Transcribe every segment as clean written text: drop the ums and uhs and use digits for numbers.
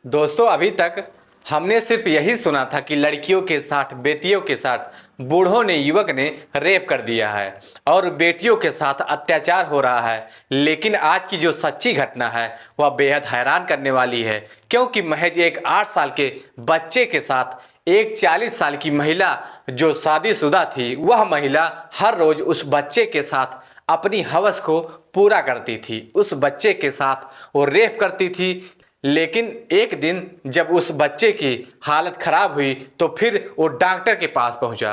दोस्तों, अभी तक हमने सिर्फ यही सुना था कि लड़कियों के साथ, बेटियों के साथ बूढ़ों ने, युवक ने रेप कर दिया है और बेटियों के साथ अत्याचार हो रहा है। लेकिन आज की जो सच्ची घटना है वह बेहद हैरान करने वाली है, क्योंकि महज एक 8 साल के बच्चे के साथ एक 40 साल की महिला जो शादीशुदा थी, वह महिला हर रोज उस बच्चे के साथ अपनी हवस को पूरा करती थी। उस बच्चे के साथ वो रेप करती थी। लेकिन एक दिन जब उस बच्चे की हालत खराब हुई तो फिर वो डॉक्टर के पास पहुंचा।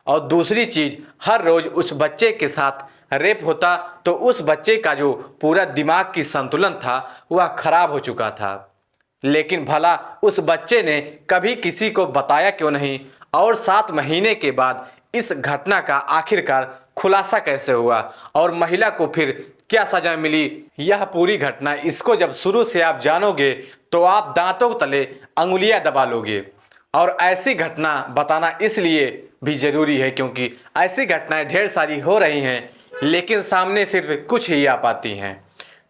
और दूसरी चीज, हर रोज उस बच्चे के साथ रेप होता तो उस बच्चे का जो पूरा दिमाग की संतुलन था वह खराब हो चुका था। लेकिन भला उस बच्चे ने कभी किसी को बताया क्यों नहीं? और 7 महीने के बाद इस घटना का आखिरकार खुलासा कैसे हुआ और महिला को फिर क्या सजा मिली? यह पूरी घटना, इसको जब शुरू से आप जानोगे तो आप दांतों तले अंगुलियां दबा लोगे। और ऐसी घटना बताना इसलिए भी जरूरी है क्योंकि ऐसी घटनाएं ढेर सारी हो रही हैं, लेकिन सामने सिर्फ कुछ ही आ पाती हैं।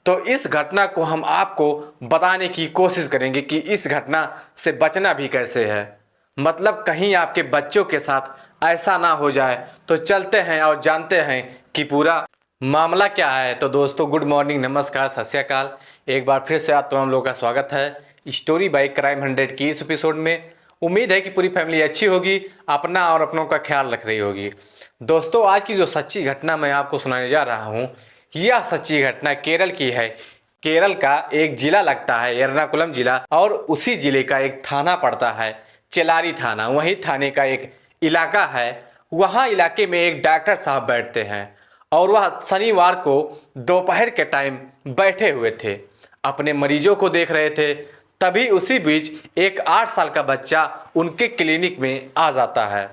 तो इस घटना को हम आपको बताने की कोशिश करेंगे कि इस घटना से बचना भी कैसे है। मतलब कहीं आपके बच्चों के साथ ऐसा ना हो जाए। तो चलते हैं और जानते हैं कि पूरा मामला क्या है। तो दोस्तों, गुड मॉर्निंग, नमस्कार, सत श्री अकाल। एक बार फिर से आप तमाम लोगों का स्वागत है स्टोरी बाय क्राइम 100 की इस एपिसोड में। उम्मीद है कि पूरी फैमिली अच्छी होगी, अपना और अपनों का ख्याल रख रही होगी। दोस्तों, आज की जो सच्ची घटना मैं आपको सुनाने जा रहा हूँ, यह सच्ची घटना केरल की है। केरल का एक जिला लगता है एर्नाकुलम जिला, और उसी जिले का एक थाना पड़ता है चेलारी थाना। वही थाने का एक इलाका है। वहाँ इलाके में एक डॉक्टर साहब बैठते हैं और वह शनिवार को दोपहर के टाइम बैठे हुए थे, अपने मरीजों को देख रहे थे। तभी उसी बीच एक 8 साल का बच्चा उनके क्लिनिक में आ जाता है।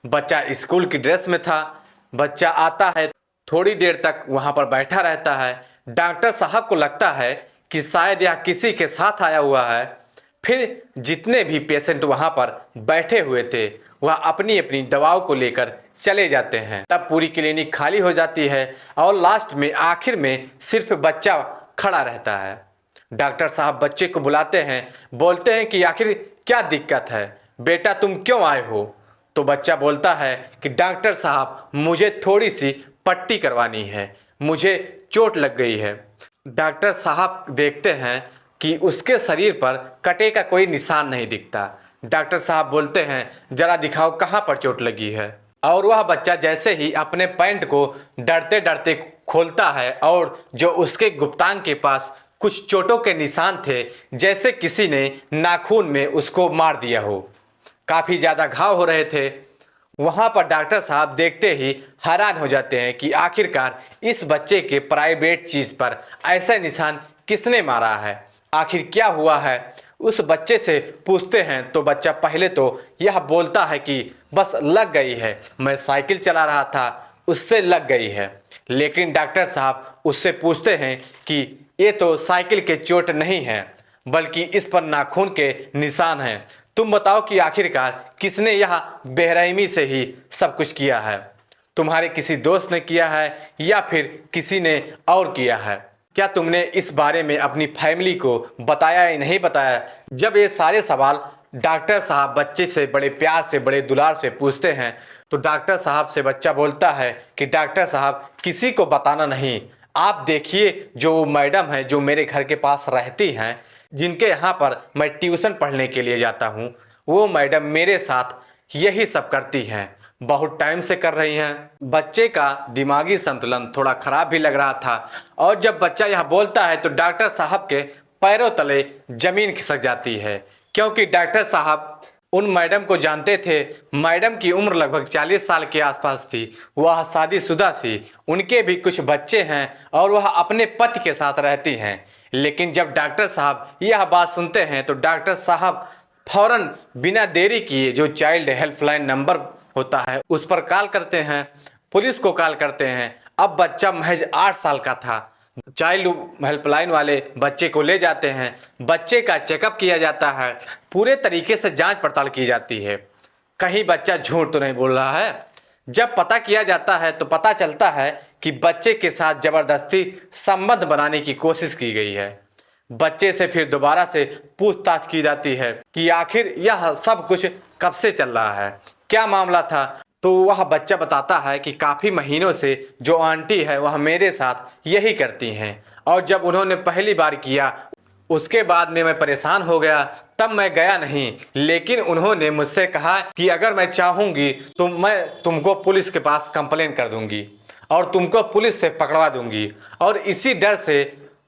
बच्चा स्कूल की ड्रेस में था। बच्चा आता है, थोड़ी देर तक वहाँ पर बैठा रहता है। डॉक्टर साहब को लगता है कि शायद यह किसी के साथ आया हुआ है। फिर जितने भी पेशेंट वहाँ पर बैठे हुए थे वह अपनी अपनी दवाओं को लेकर चले जाते हैं। तब पूरी क्लिनिक खाली हो जाती है और लास्ट में, आखिर में सिर्फ बच्चा खड़ा रहता है। डॉक्टर साहब बच्चे को बुलाते हैं, बोलते हैं कि आखिर क्या दिक्कत है बेटा, तुम क्यों आए हो? तो बच्चा बोलता है कि डॉक्टर साहब, मुझे थोड़ी सी पट्टी करवानी है, मुझे चोट लग गई है। डॉक्टर साहब देखते हैं कि उसके शरीर पर कटे का कोई निशान नहीं दिखता। डॉक्टर साहब बोलते हैं, जरा दिखाओ कहाँ पर चोट लगी है। और वह बच्चा जैसे ही अपने पैंट को डरते डरते खोलता है और जो उसके गुप्तांग के पास कुछ चोटों के निशान थे, जैसे किसी ने नाखून में उसको मार दिया हो। काफ़ी ज़्यादा घाव हो रहे थे। वहाँ पर डॉक्टर साहब देखते ही हैरान हो जाते हैं कि आखिरकार इस बच्चे के प्राइवेट चीज़ पर ऐसा निशान किसने मारा है, आखिर क्या हुआ है। उस बच्चे से पूछते हैं तो बच्चा पहले तो यह बोलता है कि बस लग गई है, मैं साइकिल चला रहा था उससे लग गई है। लेकिन डॉक्टर साहब उससे पूछते हैं कि ये तो साइकिल के चोट नहीं है, बल्कि इस पर नाखून के निशान हैं। तुम बताओ कि आखिरकार किसने यह बेरहमी से ही सब कुछ किया है? तुम्हारे किसी दोस्त ने किया है या फिर किसी ने और किया है? क्या तुमने इस बारे में अपनी फैमिली को बताया या नहीं बताया? जब ये सारे सवाल डॉक्टर साहब बच्चे से बड़े प्यार से, बड़े दुलार से पूछते हैं तो डॉक्टर साहब से बच्चा बोलता है कि डॉक्टर साहब, किसी को बताना नहीं। आप देखिए, जो मैडम है जो मेरे घर के पास रहती हैं, जिनके यहाँ पर मैं ट्यूशन पढ़ने के लिए जाता हूँ, वो मैडम मेरे साथ यही सब करती हैं, बहुत टाइम से कर रही हैं। बच्चे का दिमागी संतुलन थोड़ा खराब भी लग रहा था। और जब बच्चा यह बोलता है तो डॉक्टर साहब के पैरों तले जमीन खिसक जाती है, क्योंकि डॉक्टर साहब उन मैडम को जानते थे। मैडम की उम्र लगभग 40 साल के आसपास थी। वह शादीशुदा थी, उनके भी कुछ बच्चे हैं और वह अपने पति के साथ रहती हैं। लेकिन जब डॉक्टर साहब यह बात सुनते हैं तो डॉक्टर साहब फौरन बिना देरी किए जो चाइल्ड हेल्पलाइन नंबर होता है उस पर कॉल करते हैं, पुलिस को कॉल करते हैं। अब बच्चा महज 8 साल का था। चाइल्ड हेल्पलाइन वाले बच्चे को ले जाते हैं, बच्चे का चेकअप किया जाता है, पूरे तरीके से जांच पड़ताल की जाती है, कहीं बच्चा झूठ तो नहीं बोल रहा है। जब पता किया जाता है तो पता चलता है कि बच्चे के साथ जबरदस्ती संबंध बनाने की कोशिश की गई है। बच्चे से फिर दोबारा से पूछताछ की जाती है कि आखिर यह सब कुछ कब से चल रहा है, क्या मामला था। तो वह बच्चा बताता है कि काफ़ी महीनों से जो आंटी है वह मेरे साथ यही करती हैं, और जब उन्होंने पहली बार किया उसके बाद में मैं परेशान हो गया, तब मैं गया नहीं, लेकिन उन्होंने मुझसे कहा कि अगर मैं चाहूँगी तो मैं तुमको पुलिस के पास कंप्लेन कर दूंगी और तुमको पुलिस से पकड़वा दूंगी। और इसी डर से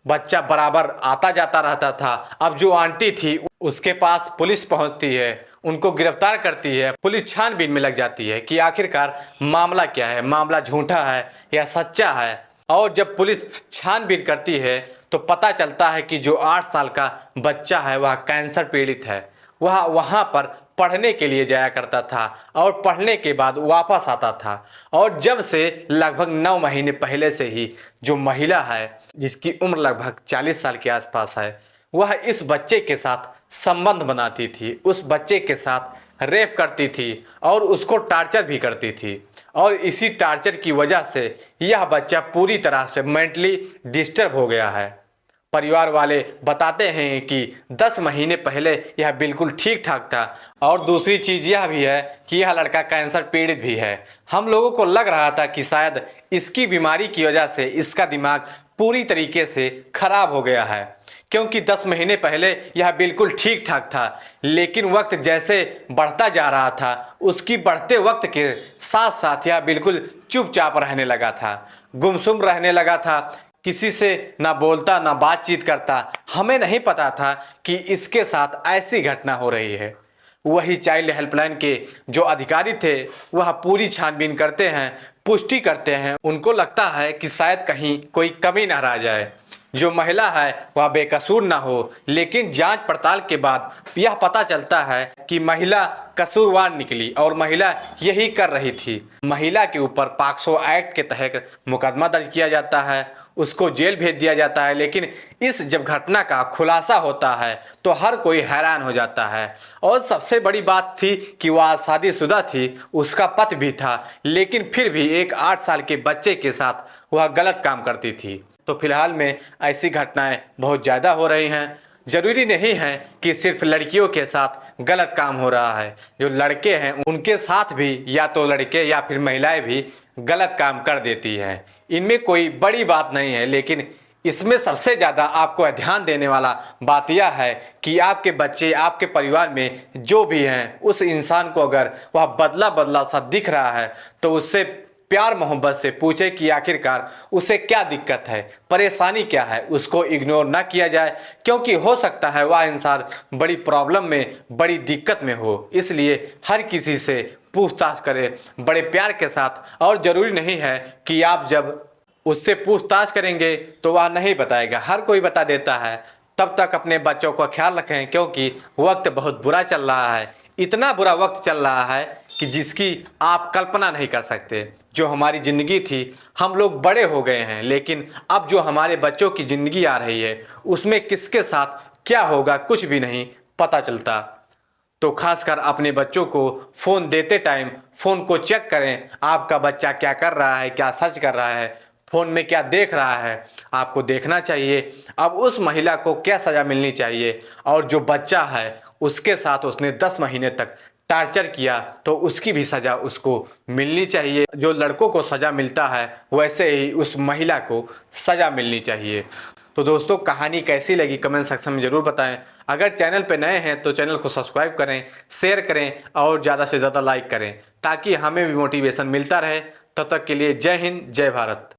बच्चा बराबर आता जाता रहता था। अब जो आंटी थी उसके पास पुलिस पहुंचती है, उनको गिरफ्तार करती है, पुलिस छानबीन में लग जाती है कि आखिरकार मामला क्या है, मामला झूठा है या सच्चा है। और जब पुलिस छानबीन करती है तो पता चलता है कि जो 8 साल का बच्चा है वह कैंसर पीड़ित है। वह वहाँ पर पढ़ने के लिए जाया करता था और पढ़ने के बाद वापस आता था। और जब से लगभग 9 महीने पहले से ही जो महिला है जिसकी उम्र लगभग 40 साल के आसपास है, वह इस बच्चे के साथ संबंध बनाती थी, उस बच्चे के साथ रेप करती थी और उसको टार्चर भी करती थी। और इसी टार्चर की वजह से यह बच्चा पूरी तरह से मेंटली डिस्टर्ब हो गया है। परिवार वाले बताते हैं कि 10 महीने पहले यह बिल्कुल ठीक ठाक था। और दूसरी चीज़ यह भी है कि यह लड़का कैंसर पीड़ित भी है। हम लोगों को लग रहा था कि शायद इसकी बीमारी की वजह से इसका दिमाग पूरी तरीके से खराब हो गया है, क्योंकि 10 महीने पहले यह बिल्कुल ठीक ठाक था, लेकिन वक्त जैसे बढ़ता जा रहा था उसकी बढ़ते वक्त के साथ साथ यह बिल्कुल चुपचाप रहने लगा था, गुमसुम रहने लगा था, किसी से ना बोलता ना बातचीत करता। हमें नहीं पता था कि इसके साथ ऐसी घटना हो रही है। वही चाइल्ड हेल्पलाइन के जो अधिकारी थे वह पूरी छानबीन करते हैं, पुष्टि करते हैं। उनको लगता है कि शायद कहीं कोई कमी न रह जाए, जो महिला है वह बेकसूर ना हो, लेकिन जांच पड़ताल के बाद यह पता चलता है कि महिला कसूरवार निकली और महिला यही कर रही थी। महिला के ऊपर पॉक्सो एक्ट के तहत मुकदमा दर्ज किया जाता है, उसको जेल भेज दिया जाता है। लेकिन इस जब घटना का खुलासा होता है तो हर कोई हैरान हो जाता है। और सबसे बड़ी बात थी कि वह शादीशुदा थी, उसका पति भी था, लेकिन फिर भी एक 8 साल के बच्चे के साथ वह गलत काम करती थी। तो फिलहाल में ऐसी घटनाएं बहुत ज़्यादा हो रही हैं। ज़रूरी नहीं है कि सिर्फ लड़कियों के साथ गलत काम हो रहा है, जो लड़के हैं उनके साथ भी या तो लड़के या फिर महिलाएं भी गलत काम कर देती हैं। इनमें कोई बड़ी बात नहीं है, लेकिन इसमें सबसे ज़्यादा आपको ध्यान देने वाला बात यह है कि आपके बच्चे, आपके परिवार में जो भी हैं, उस इंसान को अगर वह बदला बदला सा दिख रहा है तो उससे प्यार मोहब्बत से पूछे कि आखिरकार उसे क्या दिक्कत है, परेशानी क्या है। उसको इग्नोर ना किया जाए, क्योंकि हो सकता है वह इंसान बड़ी प्रॉब्लम में, बड़ी दिक्कत में हो। इसलिए हर किसी से पूछताछ करें बड़े प्यार के साथ। और ज़रूरी नहीं है कि आप जब उससे पूछताछ करेंगे तो वह नहीं बताएगा, हर कोई बता देता है। तब तक अपने बच्चों का ख्याल रखें, क्योंकि वक्त बहुत बुरा चल रहा है। इतना बुरा वक्त चल रहा है कि जिसकी आप कल्पना नहीं कर सकते। जो हमारी ज़िंदगी थी, हम लोग बड़े हो गए हैं, लेकिन अब जो हमारे बच्चों की ज़िंदगी आ रही है उसमें किसके साथ क्या होगा कुछ भी नहीं पता चलता। तो खासकर अपने बच्चों को फ़ोन देते टाइम फ़ोन को चेक करें, आपका बच्चा क्या कर रहा है, क्या सर्च कर रहा है, फ़ोन में क्या देख रहा है, आपको देखना चाहिए। अब उस महिला को क्या सज़ा मिलनी चाहिए, और जो बच्चा है उसके साथ उसने 10 महीने तक टार्चर किया तो उसकी भी सज़ा उसको मिलनी चाहिए। जो लड़कों को सज़ा मिलता है वैसे ही उस महिला को सज़ा मिलनी चाहिए। तो दोस्तों, कहानी कैसी लगी कमेंट सेक्शन में ज़रूर बताएं। अगर चैनल पर नए हैं तो चैनल को सब्सक्राइब करें, शेयर करें और ज़्यादा से ज़्यादा लाइक करें, ताकि हमें भी मोटिवेशन मिलता रहे। तब तक के लिए जय हिंद, जय भारत।